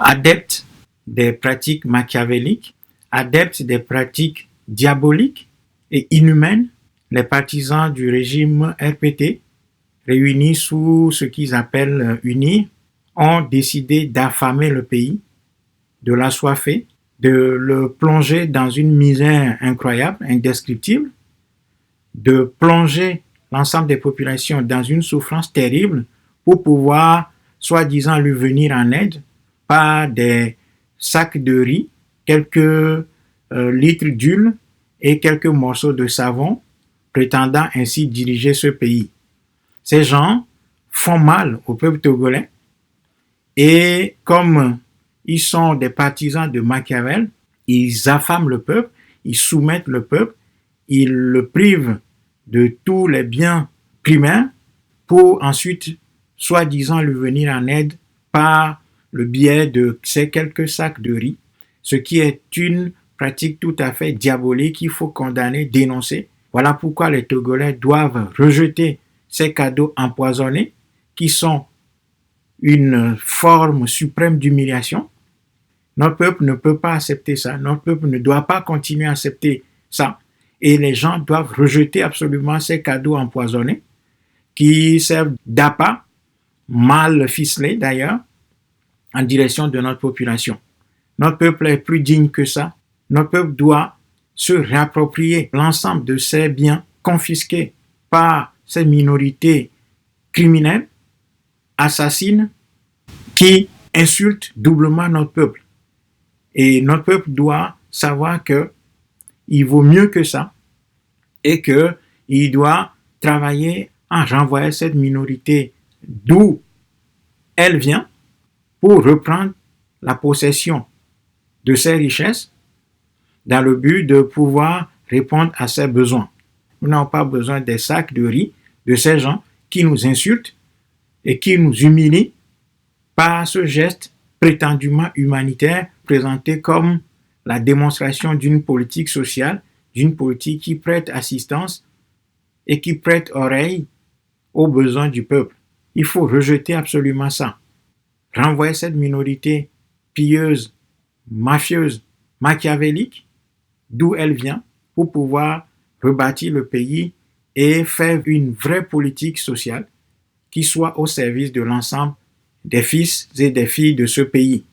adeptes des pratiques machiavéliques, adeptes des pratiques diaboliques et inhumaines, les partisans du régime RPT, réunis sous ce qu'ils appellent UNIR, ont décidé d'affamer le pays, de l'assoiffer, de le plonger dans une misère incroyable, indescriptible, de plonger l'ensemble des populations dans une souffrance terrible pour pouvoir, soi-disant, lui venir en aide par des sacs de riz, quelques litres d'huile et quelques morceaux de savon, prétendant ainsi diriger ce pays. Ces gens font mal au peuple togolais et comme ils sont des partisans de Machiavel, ils affament le peuple, ils soumettent le peuple, ils le privent de tous les biens primaires pour ensuite, soi-disant, lui venir en aide par le biais de ces quelques sacs de riz, ce qui est une pratique tout à fait diabolique qu'il faut condamner, dénoncer. Voilà pourquoi les Togolais doivent rejeter ces cadeaux empoisonnés qui sont une forme suprême d'humiliation. Notre peuple ne peut pas accepter ça. Notre peuple ne doit pas continuer à accepter ça. Et les gens doivent rejeter absolument ces cadeaux empoisonnés qui servent d'appât, mal ficelés d'ailleurs, en direction de notre population. Notre peuple est plus digne que ça. Notre peuple doit se réapproprier l'ensemble de ces biens confisqués par ces minorités criminelles, assassines, qui insultent doublement notre peuple. Et notre peuple doit savoir qu'il vaut mieux que ça et qu'il doit travailler à renvoyer cette minorité d'où elle vient pour reprendre la possession de ses richesses dans le but de pouvoir répondre à ses besoins. Nous n'avons pas besoin des sacs de riz de ces gens qui nous insultent et qui nous humilient par ce geste prétendument humanitaire présenté comme la démonstration d'une politique sociale, d'une politique qui prête assistance et qui prête oreille aux besoins du peuple. Il faut rejeter absolument ça. Renvoyer cette minorité pilleuse, mafieuse, machiavélique, d'où elle vient, pour pouvoir rebâtir le pays et faire une vraie politique sociale qui soit au service de l'ensemble des fils et des filles de ce pays.